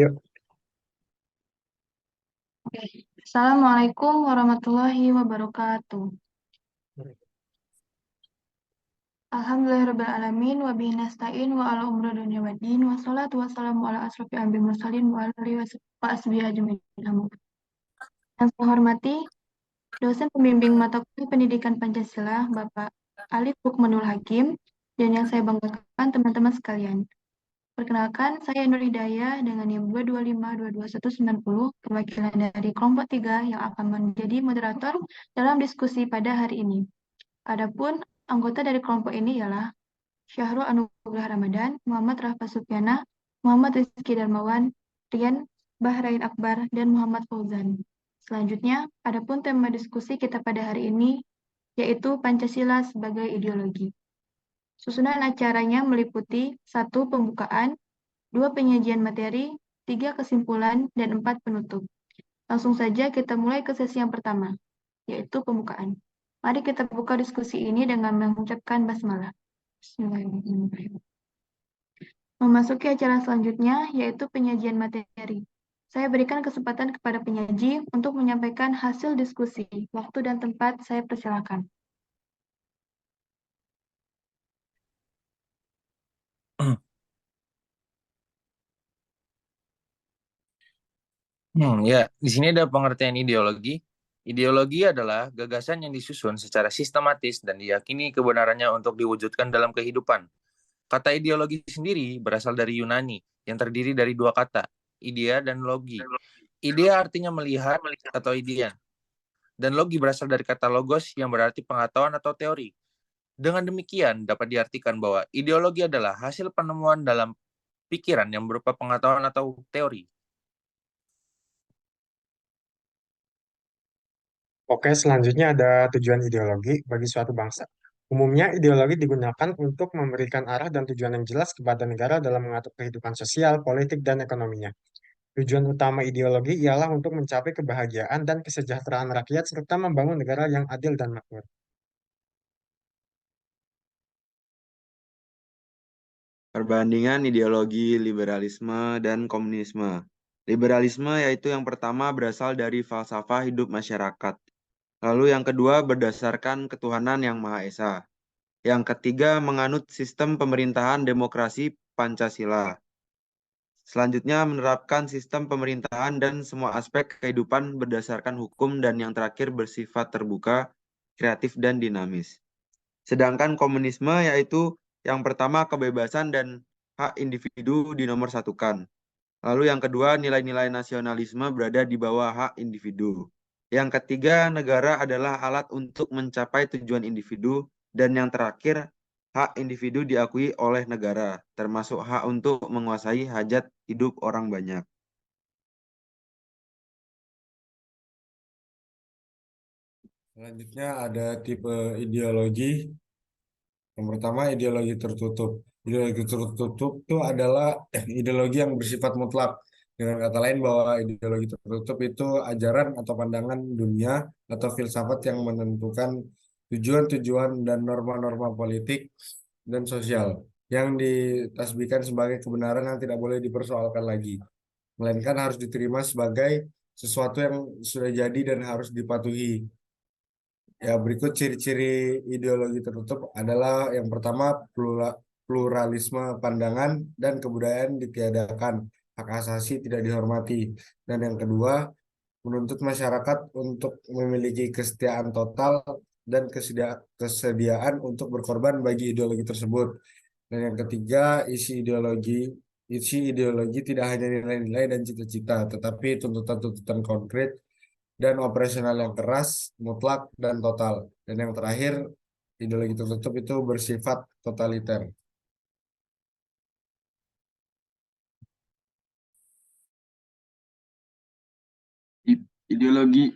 Yuk. Assalamualaikum warahmatullahi wabarakatuh. Alhamdulillahirrabbilalamin wa bihi nasta'in wa ala umri dunya waddin wa salatu wassalamu ala asrofil anbiya'i mursalin wa ala alihi wa ashabihi ajmain. Yang saya hormati dosen pembimbing mata kuliah Pendidikan Pancasila Bapak Alif Lukmanul Hakim, dan yang saya banggakan teman-teman sekalian. Perkenalkan, saya Nur Hidayah dengan NIM 225229190, perwakilan dari kelompok 3 yang akan menjadi moderator dalam diskusi pada hari ini. Adapun anggota dari kelompok ini ialah Syahrul Anugrah Ramadan, Muhammad Rafa Supiana, Muhammad Rizky Darmawan, Rian Bahrain Akbar, dan Muhammad Fauzan. Selanjutnya, adapun tema diskusi kita pada hari ini yaitu Pancasila sebagai ideologi. Susunan acaranya meliputi 1. Pembukaan, 2. Penyajian materi, 3. Kesimpulan, dan 4. Penutup. Langsung saja kita mulai ke sesi yang pertama, yaitu pembukaan. Mari kita buka diskusi ini dengan mengucapkan basmalah. Bismillahirrahmanirrahim. Memasuki acara selanjutnya, yaitu penyajian materi. Saya berikan kesempatan kepada penyaji untuk menyampaikan hasil diskusi. Waktu dan tempat saya persilakan. Ya, di sini ada pengertian ideologi. Ideologi adalah gagasan yang disusun secara sistematis dan diyakini kebenarannya untuk diwujudkan dalam kehidupan. Kata ideologi sendiri berasal dari Yunani, yang terdiri dari dua kata, idea dan logi. Idea artinya melihat atau idean, dan logi berasal dari kata logos yang berarti pengetahuan atau teori. Dengan demikian, dapat diartikan bahwa ideologi adalah hasil penemuan dalam pikiran yang berupa pengetahuan atau teori. Oke, selanjutnya ada tujuan ideologi bagi suatu bangsa. Umumnya, ideologi digunakan untuk memberikan arah dan tujuan yang jelas kepada negara dalam mengatur kehidupan sosial, politik, dan ekonominya. Tujuan utama ideologi ialah untuk mencapai kebahagiaan dan kesejahteraan rakyat serta membangun negara yang adil dan makmur. Perbandingan ideologi liberalisme dan komunisme. Liberalisme yaitu yang pertama berasal dari falsafah hidup masyarakat. Lalu yang kedua berdasarkan ketuhanan yang Maha Esa. Yang ketiga menganut sistem pemerintahan demokrasi Pancasila. Selanjutnya menerapkan sistem pemerintahan dan semua aspek kehidupan berdasarkan hukum, dan yang terakhir bersifat terbuka, kreatif, dan dinamis. Sedangkan komunisme yaitu yang pertama kebebasan dan hak individu dinomorsatukan. Lalu yang kedua nilai-nilai nasionalisme berada di bawah hak individu. Yang ketiga negara adalah alat untuk mencapai tujuan individu. Dan yang terakhir hak individu diakui oleh negara, termasuk hak untuk menguasai hajat hidup orang banyak. Selanjutnya ada tipe ideologi. Yang pertama ideologi tertutup. Ideologi tertutup itu adalah ideologi yang bersifat mutlak. Dengan kata lain bahwa ideologi tertutup itu ajaran atau pandangan dunia atau filsafat yang menentukan tujuan-tujuan dan norma-norma politik dan sosial yang ditasbihkan sebagai kebenaran yang tidak boleh dipersoalkan lagi, melainkan harus diterima sebagai sesuatu yang sudah jadi dan harus dipatuhi. Ya, berikut ciri-ciri ideologi tertutup adalah yang pertama pluralisme pandangan dan kebudayaan ditiadakan, hak asasi tidak dihormati. Dan yang kedua, menuntut masyarakat untuk memiliki kesetiaan total dan kesediaan untuk berkorban bagi ideologi tersebut. Dan yang ketiga, isi ideologi tidak hanya nilai-nilai dan cita-cita, tetapi tuntutan-tuntutan konkret dan operasional yang keras, mutlak, dan total. Dan yang terakhir, ideologi tertutup itu bersifat totaliter.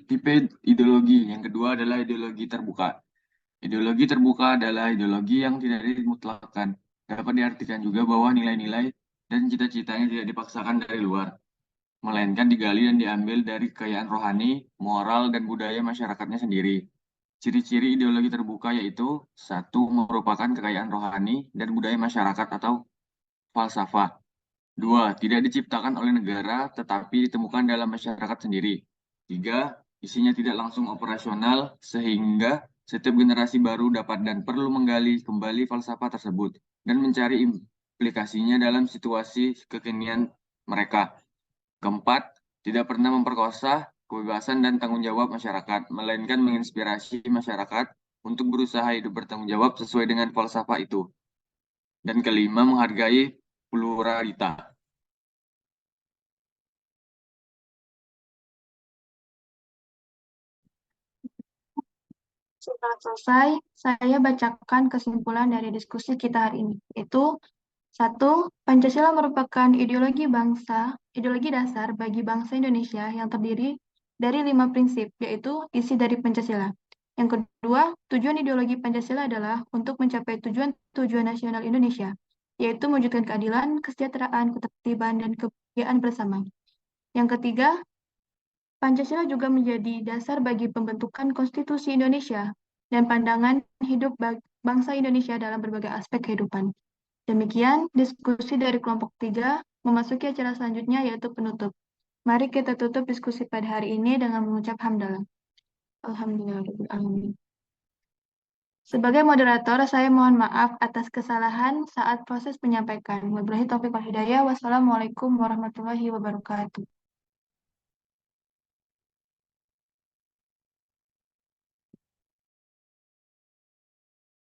Tipe ideologi yang kedua adalah ideologi terbuka. Ideologi terbuka adalah ideologi yang tidak dimutlakan. Dapat diartikan juga bahwa nilai-nilai dan cita-citanya tidak dipaksakan dari luar, melainkan digali dan diambil dari kekayaan rohani, moral, dan budaya masyarakatnya sendiri. Ciri-ciri ideologi terbuka yaitu: 1. Merupakan kekayaan rohani dan budaya masyarakat atau falsafah. 2. Tidak diciptakan oleh negara, tetapi ditemukan dalam masyarakat sendiri. 3. Isinya tidak langsung operasional, sehingga setiap generasi baru dapat dan perlu menggali kembali falsafah tersebut dan mencari implikasinya dalam situasi kekinian mereka. 4. Tidak pernah memperkosa kebebasan dan tanggung jawab masyarakat, melainkan menginspirasi masyarakat untuk berusaha hidup bertanggung jawab sesuai dengan falsafah itu. Dan 5. Menghargai pluralitas. Setelah selesai, saya bacakan kesimpulan dari diskusi kita hari ini, yaitu 1. Pancasila merupakan ideologi dasar bagi bangsa Indonesia yang terdiri dari 5 prinsip, yaitu isi dari Pancasila. Yang kedua, tujuan ideologi Pancasila adalah untuk mencapai tujuan-tujuan nasional Indonesia, yaitu mewujudkan keadilan, kesejahteraan, ketertiban, dan kebahagiaan bersama. Yang ketiga, Pancasila juga menjadi dasar bagi pembentukan konstitusi Indonesia dan pandangan hidup bangsa Indonesia dalam berbagai aspek kehidupan. Demikian diskusi dari kelompok 3 memasuki acara selanjutnya yaitu penutup. Mari kita tutup diskusi pada hari ini dengan mengucap hamdalah. Alhamdulillahirrahmanirrahim. Sebagai moderator, saya mohon maaf atas kesalahan saat proses penyampaian. Wabillahi taufiq wal hidayah. Wassalamualaikum warahmatullahi wabarakatuh.